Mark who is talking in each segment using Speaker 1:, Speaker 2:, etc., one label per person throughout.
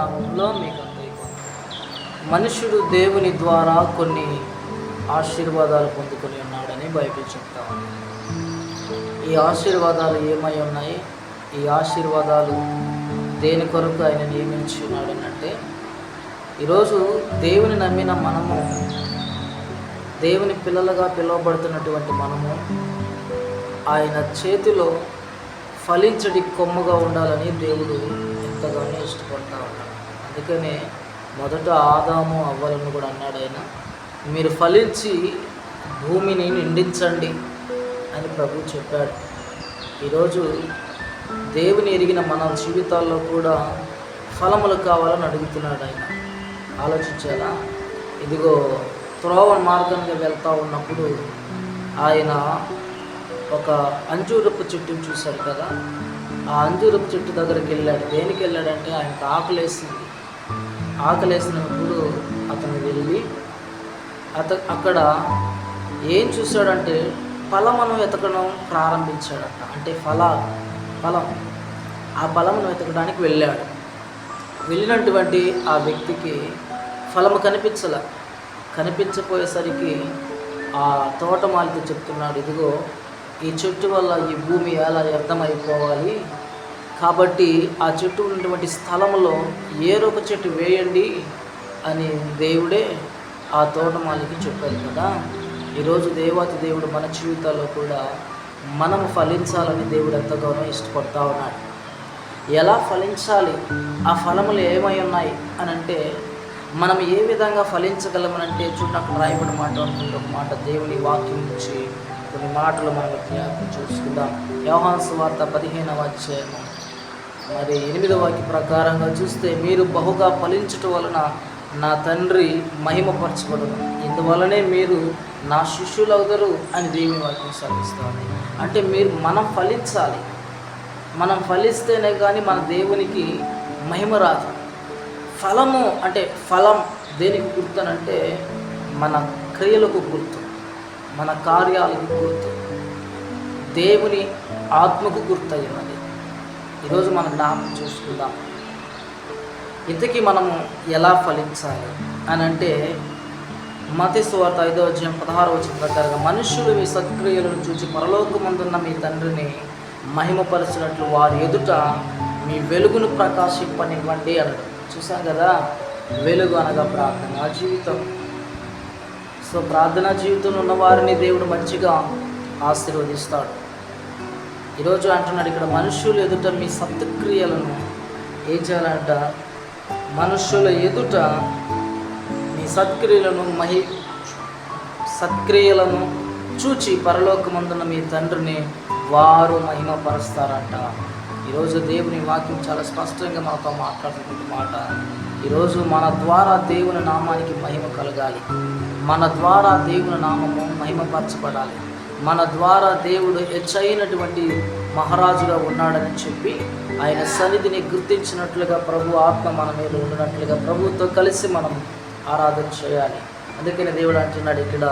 Speaker 1: నామంలో మీకు అందరికీ మనుషుడు దేవుని ద్వారా కొన్ని ఆశీర్వాదాలు పొందుకొని ఉన్నాడని బైబిల్ చెప్తా ఉంది. ఈ ఆశీర్వాదాలు ఏమై ఉన్నాయి? ఈ ఆశీర్వాదాలు దేని కొరకు ఆయన నియమించి ఉన్నాడు అంటే, ఈరోజు దేవుని నమ్మిన మనము, దేవుని పిల్లలుగా పిలువబడుతున్నటువంటి మనము ఆయన చేతిలో ఫలించడి కొమ్ముగా ఉండాలని దేవుడు ఎంతగానో ఇష్టపడతా ఉన్నాడు. అందుకనే మొదట ఆదాము అవ్వలను కూడా అన్నాడు ఆయన, మీరు ఫలించి భూమిని నిండించండి అని ప్రభు చెప్పాడు. ఈరోజు దేవుని ఎరిగిన మన జీవితాల్లో కూడా ఫలములు కావాలని అడుగుతున్నాడు ఆయన. ఆలోచించారా? ఇదిగో త్రోవ మార్గంగా వెళ్తూ ఉన్నప్పుడు ఆయన ఒక అంజూరపు చెట్టును చూశాడు కదా. ఆ అంజూరపు చెట్టు దగ్గరికి వెళ్ళాడు. దేనికి వెళ్ళాడంటే ఆయనకు ఆకలేసింది. ఆకలేసినప్పుడు అతను వెళ్ళి అక్కడ ఏం చూశాడంటే ఫలమును వెతకడం ప్రారంభించాడట. అంటే ఫలం ఆ ఫలమును వెతకడానికి వెళ్ళాడు. వెళ్ళినటువంటి ఆ వ్యక్తికి ఫలము కనిపించపోయేసరికి ఆ తోటమాలితో చెప్తున్నాడు, ఇదిగో ఈ చెట్టు వల్ల ఈ భూమి ఎలా వ్యర్థమైపోవాలి, కాబట్టి ఆ చెట్టు ఉన్నటువంటి స్థలంలో ఏరొక చెట్టు వేయండి అని దేవుడే ఆ తోటమాలికి చెప్పారు కదా. ఈరోజు దేవాతి దేవుడు మన జీవితాల్లో కూడా మనము ఫలించాలని దేవుడు ఎంతగానో ఇష్టపడతా ఉన్నాడు. ఎలా ఫలించాలి, ఆ ఫలములు ఏమై ఉన్నాయి అని అంటే, మనం ఏ విధంగా ఫలించగలమనంటే చూడండి, అక్కడ రాయబడిన మాట అనుకుంటే ఒక మాట దేవుని వాక్యం నుంచి కొన్ని మాటలు మనం జ్ఞాపకం చూసుకుందాం. యోహాను సువార్త 15వ అధ్యాయము 8వ వాక్యం ప్రకారంగా చూస్తే, మీరు బహుగా ఫలించటం వలన నా తండ్రి మహిమపరచబడును, ఇందువలనే మీరు నా శిష్యులవుతారు అని దేవుని వాక్యం సెలవిస్తుంది. అంటే మనం ఫలించాలి. మనం ఫలిస్తేనే కానీ మన దేవునికి మహిమ రాదు. ఫలము అంటే ఫలం దేనికి గుర్తునంటే మన క్రియలకు గుర్తు, మన కార్యాలకు గుర్తు, దేవుని ఆత్మకు గుర్తయినది. ఈరోజు మనం జ్ఞాపకం చూసుకుందాం. ఇంతకీ మనము ఎలా ఫలించాలి అని అంటే, మత్తయి సువార్త 5వ అధ్యాయం 16వ వచనం ప్రకారంగా, మనుష్యులు మీ సత్క్రియలను చూసి పరలోకమందున్న మీ తండ్రిని మహిమపరచినట్లు వారి ఎదుట మీ వెలుగును ప్రకాశింపనివ్వండి అన్నాడు. చూసాం కదా, వెలుగు అనగా ప్రార్థనా జీవితం. సో ప్రార్థనా జీవితంలో ఉన్న వారిని దేవుడు మంచిగా ఆశీర్వదిస్తాడు. ఈరోజు అంటున్నాడు ఇక్కడ, మనుష్యుల ఎదుట మీ సత్క్రియలను ఏం చేయాలంట? మనుష్యుల ఎదుట మీ సత్క్రియలను చూచి పరలోకమందున్న మీ తండ్రిని వారు మహిమపరుస్తారంట. ఈరోజు దేవుని వాక్యం చాలా స్పష్టంగా మనతో మాట్లాడుతున్న మాట. ఈరోజు మన ద్వారా దేవుని నామానికి మహిమ కలగాలి. మన ద్వారా దేవుని నామము మహిమపరచబడాలి. మన ద్వారా దేవుడు హెచ్చైనటువంటి మహారాజుగా ఉన్నాడని చెప్పి ఆయన సన్నిధిని గుర్తించినట్లుగా ప్రభు ఆత్మ మన మీద ఉన్నట్లుగా ప్రభుతో కలిసి మనం ఆరాధన చేయాలి. అందుకని దేవుడు అంటున్నాడు ఇక్కడ,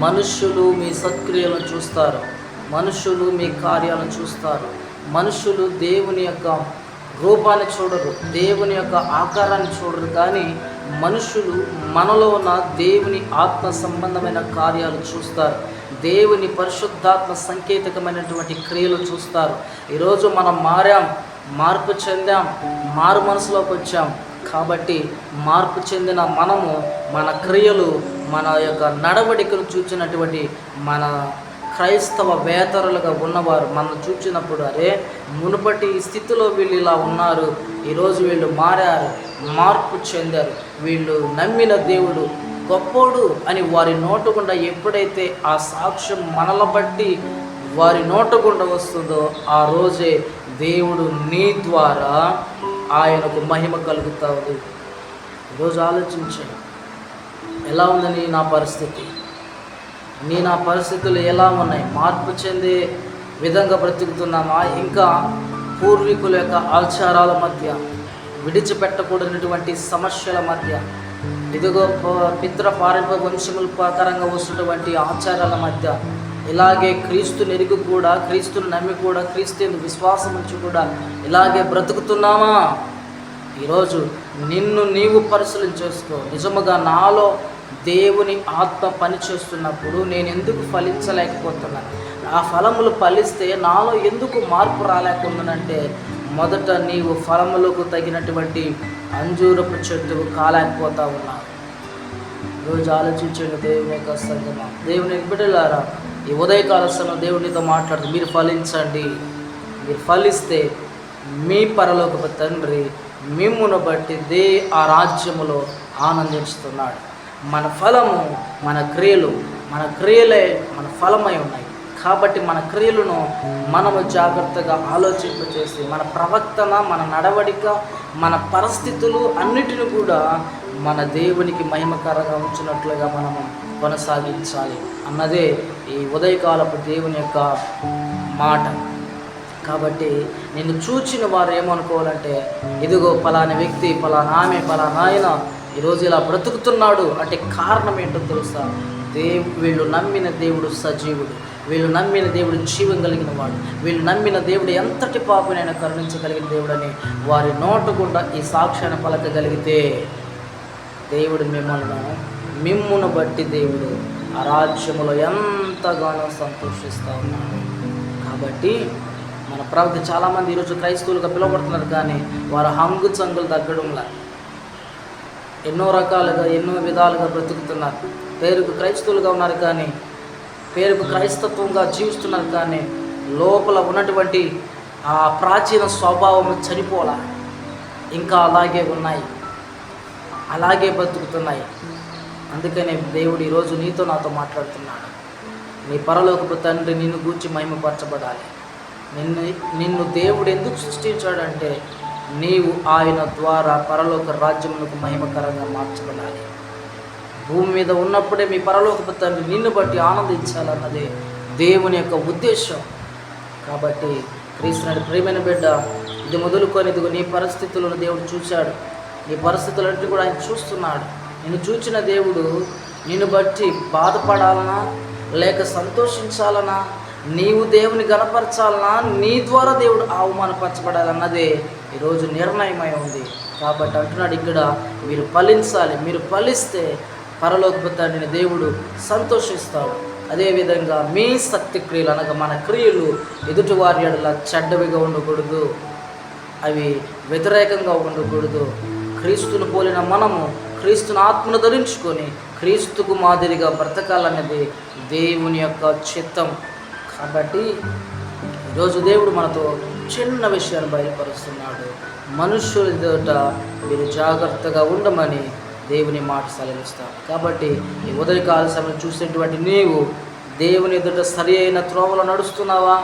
Speaker 1: మనుష్యులు మీ సత్క్రియలను చూస్తారు, మనుషులు మీ కార్యాలను చూస్తారు. మనుషులు దేవుని యొక్క రూపాన్ని చూడరు, దేవుని యొక్క ఆకారాన్ని చూడరు, కానీ మనుషులు మనలో ఉన్న దేవుని ఆత్మ సంబంధమైన కార్యాలు చూస్తారు. దేవుని పరిశుద్ధాత్మ సంకేతకమైనటువంటి క్రియలు చూస్తారు. ఈరోజు మనం మార్పు చెందాం, మారు మనసులోకి వచ్చాం. కాబట్టి మార్పు చెందిన మనము మన క్రియలు, మన యొక్క నడవడికలు చూచినటువంటి మన క్రైస్తవ వేతరులుగా ఉన్నవారు మనం చూచినప్పుడు, అరే మునుపటి స్థితిలో వీళ్ళు ఇలా ఉన్నారు, ఈరోజు వీళ్ళు మారారు, మార్పు చెందారు, వీళ్ళు నమ్మిన దేవుడు గొప్పోడు అని వారి నోటగుండా ఎప్పుడైతే ఆ సాక్ష్యం మనల బట్టి వారి నోటగుండా వస్తుందో, ఆ రోజే దేవుడు నీ ద్వారా ఆయనకు మహిమ కలుగుతూ ఉంది. ఈరోజు ఆలోచించండి, ఎలా ఉందని నా పరిస్థితి, నా పరిస్థితులు ఎలా ఉన్నాయి? మార్పు చెందే విధంగా బ్రతుకుతున్నామా? ఇంకా పూర్వీకుల యొక్క ఆచారాల మధ్య, విడిచిపెట్టకూడనటువంటి సమస్యల మధ్య, ఇదిగో పితృపారంపర్య వంశముల ప్రకారంగా వస్తున్నటువంటి ఆచారాల మధ్య, ఇలాగే క్రీస్తుని ఎరిగి కూడా, క్రీస్తుని నమ్మి కూడా, క్రీస్తు విశ్వాసం నుంచి కూడా ఇలాగే బ్రతుకుతున్నామా? ఈరోజు నిన్ను నీవు పరిశీలన చేసుకో. నిజముగా నాలో దేవుని ఆత్మ పనిచేస్తున్నప్పుడు నేను ఎందుకు ఫలించలేకపోతున్నాను? ఆ ఫలములు ఫలిస్తే నాలో ఎందుకు మార్పు రాలేకుండానంటే, మొదట నీవు ఫలములకు తగినటువంటి అంజూరపు చెట్టు కాలేకపోతా ఉన్నావు. రోజు ఆలోచించండి దేవుని యొక్క సంగమా, దేవుని బిడ్డలారా. ఈ ఉదయకాల సమయం దేవునితో మాట్లాడుతూ మీరు ఫలించండి. మీరు ఫలిస్తే మీ పరలోకపు తండ్రి మిమ్మును బట్టి ఆ రాజ్యములో ఆనందిస్తున్నాడు. మన ఫలము మన క్రియలే మన ఫలమై ఉన్నాయి. కాబట్టి మన క్రియలను మనము జాగ్రత్తగా ఆలోచింపచేసి మన ప్రవర్తన, మన నడవడిక, మన పరిస్థితులు అన్నిటిని కూడా మన దేవునికి మహిమకరంగా ఉంచినట్లుగా మనము కొనసాగించాలి అన్నదే ఈ ఉదయకాలపు దేవుని యొక్క మాట. కాబట్టి నిన్ను చూచిన వారు ఏమనుకోవాలంటే, ఇదిగో ఫలాని వ్యక్తి, ఫలానా ఆమె, ఫలానా ఆయన ఈరోజు ఇలా బ్రతుకుతున్నాడు అంటే కారణం ఏంటో తెలుసా? వీళ్ళు నమ్మిన దేవుడు సజీవుడు, వీళ్ళు నమ్మిన దేవుడు జీవం కలిగిన వాడు, వీళ్ళు నమ్మిన దేవుడు ఎంతటి పాపనైనా కరుణించగలిగిన దేవుడని వారి నోటు గుండా ఈ సాక్ష్యాన్ని పలకగలిగితే, దేవుడు మిమ్మును బట్టి దేవుడు ఆ రాజ్యములో ఎంతగానో సంతోషిస్తూ ఉన్నాడు. కాబట్టి మన ప్రవక్త చాలామంది ఈరోజు క్రైస్తవులుగా పిలువబడుతున్నారు, కానీ వారు హంగు చంగులు తగ్గడంలా ఎన్నో రకాలుగా ఎన్నో విధాలుగా బ్రతుకుతున్నారు. పేరుకు క్రైస్తవులుగా ఉన్నారు, కానీ పేరుకు క్రైస్తత్వంగా జీవిస్తున్నారు, కానీ లోపల ఉన్నటువంటి ఆ ప్రాచీన స్వభావం చనిపోలా, ఇంకా అలాగే ఉన్నాయి, అలాగే బ్రతుకుతున్నాయి. అందుకనే దేవుడు ఈరోజు నీతో నాతో మాట్లాడుతున్నాడు. నీ పరలోకపు తండ్రి నిన్ను గూర్చి మహిమపరచబడాలి. నిన్ను దేవుడు ఎందుకు సృష్టించాడంటే, నీవు ఆయన ద్వారా పరలోక రాజ్యమునకు మహిమకరంగా మార్చబడాలి. భూమి మీద ఉన్నప్పుడే మీ పరలోకపు తండ్రి నిన్ను బట్టి ఆనందించాలన్నదే దేవుని యొక్క ఉద్దేశం. కాబట్టి క్రీస్తుని ప్రియమైన బిడ్డ, ఇది మొదలుకొని ఇదిగో నీ పరిస్థితులను దేవుడు చూశాడు. నీ పరిస్థితులన్నిటి కూడా ఆయన చూస్తున్నాడు. నిన్ను చూచిన దేవుడు నిన్ను బట్టి బాధపడాలనా లేక సంతోషించాలనా, నీవు దేవుని గణపరచాలనా, నీ ద్వారా దేవుడు అవమానపరచబడాలన్నదే ఈరోజు నిర్ణయమై ఉంది. కాబట్టి అంటున్నాడు ఇక్కడ, మీరు ఫలించాలి. మీరు ఫలిస్తే పరలోకపు తండ్రిని దేవుడు సంతోషిస్తాడు. అదేవిధంగా మీ శక్తి క్రియలు అనగా మన క్రియలు ఎదుటి వారి ఎడల చెడ్డవిగా ఉండకూడదు, అవి వ్యతిరేకంగా ఉండకూడదు. క్రీస్తును పోలిన మనము క్రీస్తుని ఆత్మను ధరించుకొని క్రీస్తుకు మాదిరిగా బ్రతకాలనేది దేవుని యొక్క చిత్తం. కాబట్టి ఈరోజు దేవుడు మనతో చిన్న విషయాన్ని బయలుపరుస్తున్నాడు. మనుష్యుల ఎదుట మీరు జాగ్రత్తగా ఉండమని దేవుని మాట సెలవిస్తాడు. కాబట్టి ఈ ఉదయకాల సమయం చూసేటువంటి నీవు దేవుని ఎదుట సరి అయిన త్రోవలో నడుస్తున్నావా?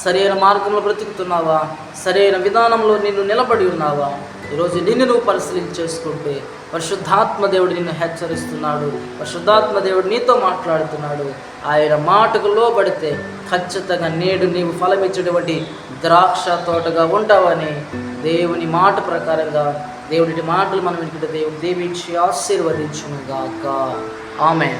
Speaker 1: సరి అయిన మార్గంలో బ్రతుకుతున్నావా? సరి అయిన విధానంలో నిన్ను నిలబడి ఉన్నావా? ఈరోజు నిన్ను నువ్వు పరిశీలన చేసుకుంటే పరిశుద్ధాత్మ దేవుడు నిన్ను హెచ్చరిస్తున్నాడు. పరిశుద్ధాత్మ దేవుడు నీతో మాట్లాడుతున్నాడు. ఆయన మాటకు లోబడితే ఖచ్చితంగా నేడు నీవు ఫలమిచ్చేటువంటి ద్రాక్ష తోటగా ఉంటావని దేవుని మాట ప్రకారంగా దేవుడి మాటలు మనం వింటే దేవుడు దీవించి ఆశీర్వదించును గాక. ఆమేన్.